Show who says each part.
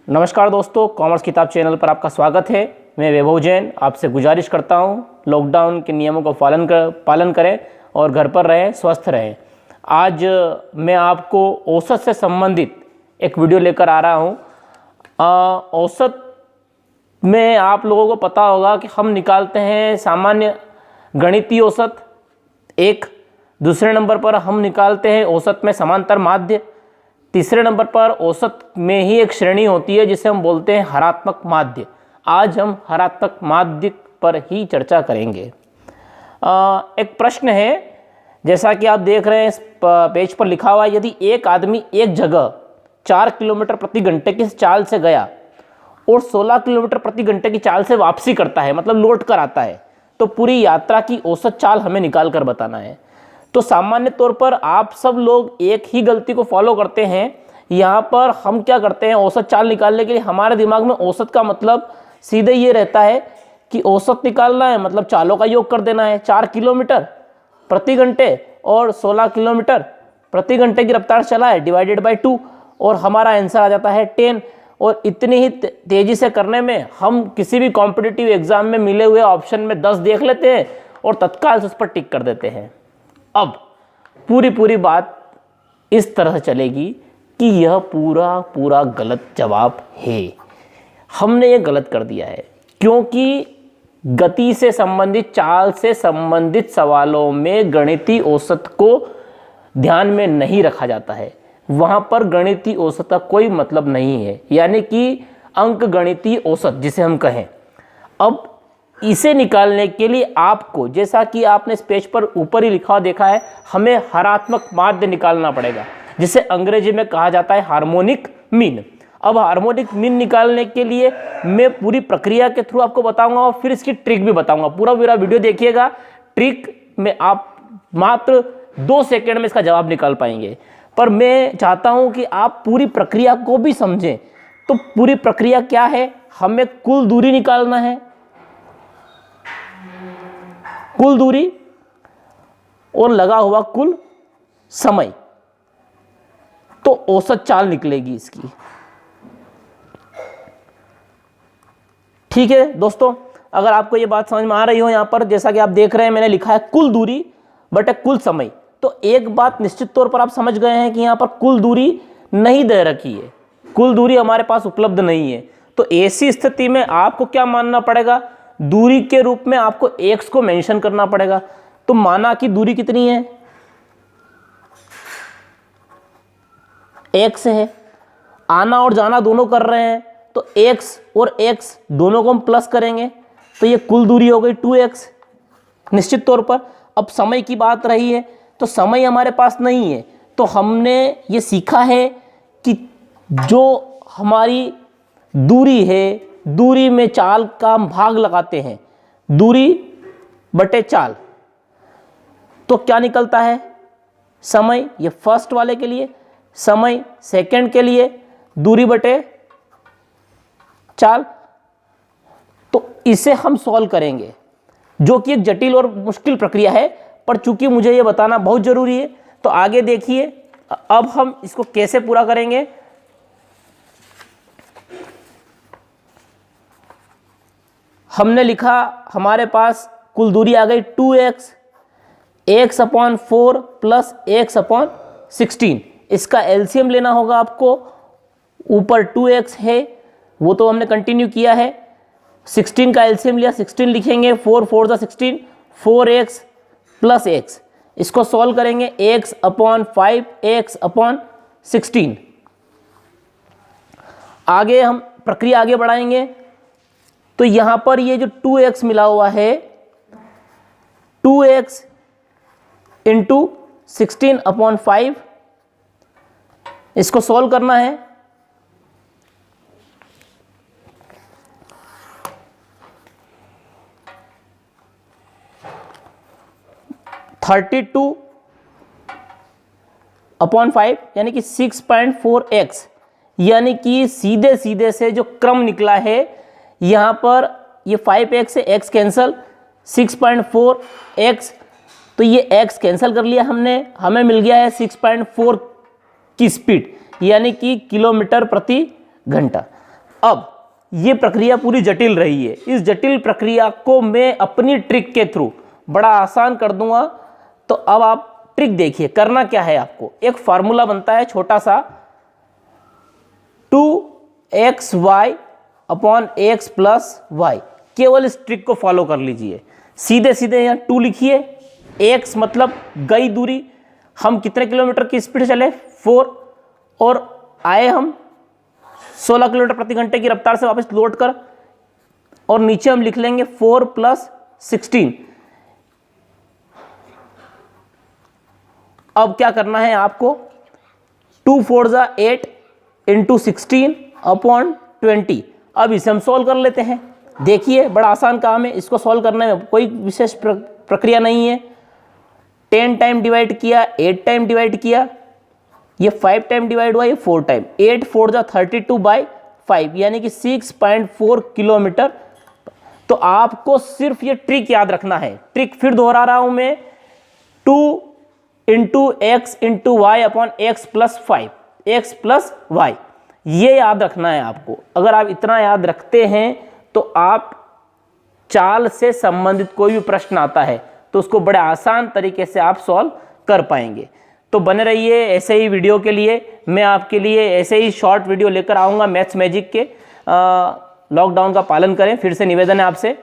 Speaker 1: नमस्कार दोस्तों, कॉमर्स किताब चैनल पर आपका स्वागत है। मैं वैभव जैन आपसे गुजारिश करता हूं, लॉकडाउन के नियमों का पालन करें और घर पर रहें, स्वस्थ रहें। आज मैं आपको औसत से संबंधित एक वीडियो लेकर आ रहा हूं। औसत में आप लोगों को पता होगा कि हम निकालते हैं सामान्य गणितीय औसत एक, दूसरे नंबर पर हम निकालते हैं औसत में समांतर माध्य, तीसरे नंबर पर औसत में ही एक श्रेणी होती है जिसे हम बोलते हैं हरात्मक माध्य। आज हम हरात्मक माध्य पर ही चर्चा करेंगे। एक प्रश्न है, जैसा कि आप देख रहे हैं इस पेज पर लिखा हुआ है, यदि एक आदमी एक जगह 4 किलोमीटर प्रति घंटे की चाल से गया और 16 किलोमीटर प्रति घंटे की चाल से वापसी करता है, मतलब लौट कर आता है, तो पूरी यात्रा की औसत चाल हमें निकाल कर बताना है। तो सामान्य तौर पर आप सब लोग एक ही गलती को फॉलो करते हैं। यहाँ पर हम क्या करते हैं, औसत चाल निकालने के लिए हमारे दिमाग में औसत का मतलब सीधे ये रहता है कि औसत निकालना है मतलब चालों का योग कर देना है। 4 किलोमीटर प्रति घंटे और 16 किलोमीटर प्रति घंटे की रफ्तार चला है डिवाइडेड बाय 2 और हमारा आंसर आ जाता है 10। और इतनी ही तेज़ी से करने में हम किसी भी कॉम्पिटिटिव एग्जाम में मिले हुए ऑप्शन में 10 देख लेते हैं और तत्काल उस पर टिक कर देते हैं। अब पूरी बात इस तरह से चलेगी कि यह पूरा गलत जवाब है। हमने ये गलत कर दिया है क्योंकि गति से संबंधित, चाल से संबंधित सवालों में गणितीय औसत को ध्यान में नहीं रखा जाता है। वहाँ पर गणितीय औसत का कोई मतलब नहीं है, यानी कि अंक गणितीय औसत जिसे हम कहें। अब इसे निकालने के लिए आपको, जैसा कि आपने इस पेज पर ऊपर ही लिखा देखा है, हमें हरात्मक माध्य निकालना पड़ेगा, जिसे अंग्रेजी में कहा जाता है हार्मोनिक मीन। अब हार्मोनिक मीन निकालने के लिए मैं पूरी प्रक्रिया के थ्रू आपको बताऊंगा और फिर इसकी ट्रिक भी बताऊंगा। पूरा वीडियो देखिएगा। ट्रिक में आप मात्र 2 सेकंड में इसका जवाब निकाल पाएंगे, पर मैं चाहता हूं कि आप पूरी प्रक्रिया को भी समझें। तो पूरी प्रक्रिया क्या है, हमें कुल दूरी निकालना है, कुल दूरी और लगा हुआ कुल समय, तो औसत चाल निकलेगी इसकी। ठीक है दोस्तों, अगर आपको ये बात समझ में आ रही हो, यहां पर जैसा कि आप देख रहे हैं मैंने लिखा है कुल दूरी बटे कुल समय, तो एक बात निश्चित तौर पर आप समझ गए हैं कि यहां पर कुल दूरी नहीं दे रखी है, कुल दूरी हमारे पास उपलब्ध नहीं है। तो ऐसी स्थिति में आपको क्या मानना पड़ेगा, दूरी के रूप में आपको x को मेंशन करना पड़ेगा। तो माना कि दूरी कितनी है, x है, आना और जाना दोनों कर रहे हैं, तो x और x दोनों को हम प्लस करेंगे तो ये कुल दूरी हो गई 2x निश्चित तौर पर। अब समय की बात रही है, तो समय हमारे पास नहीं है, तो हमने ये सीखा है कि जो हमारी दूरी है, दूरी में चाल का हम भाग लगाते हैं, दूरी बटे चाल, तो क्या निकलता है, समय ये फर्स्ट वाले के लिए, समय सेकंड के लिए, दूरी बटे चाल। तो इसे हम सॉल्व करेंगे, जो कि एक जटिल और मुश्किल प्रक्रिया है, पर चूंकि मुझे ये बताना बहुत जरूरी है तो आगे देखिए अब हम इसको कैसे पूरा करेंगे। हमने लिखा, हमारे पास कुल दूरी आ गई 2x, x/4 प्लस x/16। इसका एलसीएम लेना होगा आपको, ऊपर 2x है वो तो हमने कंटिन्यू किया है, 16 का एलसीएम लिया, 16 लिखेंगे, 4 4 = 16, 4x प्लस x। इसको सॉल्व करेंगे, x/5 x/16। आगे हम प्रक्रिया आगे बढ़ाएंगे, तो यहां पर ये जो 2x मिला हुआ है, 2x इंटू 16/5, इसको सॉल्व करना है। (32/5) यानी कि 6.4x, यानी कि सीधे सीधे से जो क्रम निकला है, यहां पर ये 5x से x कैंसल, 6.4x, तो ये x कैंसल कर लिया हमने, हमें मिल गया है 6.4 की स्पीड, यानी कि किलोमीटर प्रति घंटा। अब ये प्रक्रिया पूरी जटिल रही है, इस जटिल प्रक्रिया को मैं अपनी ट्रिक के थ्रू बड़ा आसान कर दूंगा। तो अब आप ट्रिक देखिए, करना क्या है आपको, एक फार्मूला बनता है छोटा सा 2xy upon x plus Y. केवल इस ट्रिक को फॉलो कर लीजिए, सीधे सीधे यहाँ 2 लिखिए, x मतलब गई दूरी, हम कितने किलोमीटर की स्पीड से चले 4, और आए हम 16 किलोमीटर प्रति घंटे की रफ्तार से वापस लौट कर, और नीचे हम लिख लेंगे 4 प्लस 16। अब क्या करना है आपको, 2 4 जा 8 इंटू 16 अपॉन 20। अब इसे हम सॉल्व कर लेते हैं। देखिए बड़ा आसान काम है, इसको सॉल्व करने में कोई विशेष प्रक्रिया नहीं है। 10 टाइम डिवाइड किया, 8 टाइम डिवाइड किया, ये 5 टाइम डिवाइड हुआ, ये 4 टाइम, 8 4 जा 32/5 यानी कि 6.4 किलोमीटर। तो आपको सिर्फ ये ट्रिक याद रखना है। ट्रिक फिर दोहरा रहा हूं मैं, 2 into x into y upon x plus 5, x plus y, ये याद रखना है आपको। अगर आप इतना याद रखते हैं तो आप चाल से संबंधित कोई भी प्रश्न आता है तो उसको बड़े आसान तरीके से आप सॉल्व कर पाएंगे। तो बने रहिए ऐसे ही वीडियो के लिए, मैं आपके लिए ऐसे ही शॉर्ट वीडियो लेकर आऊँगा मैथ्स मैजिक के। लॉकडाउन का पालन करें, फिर से निवेदन है आपसे।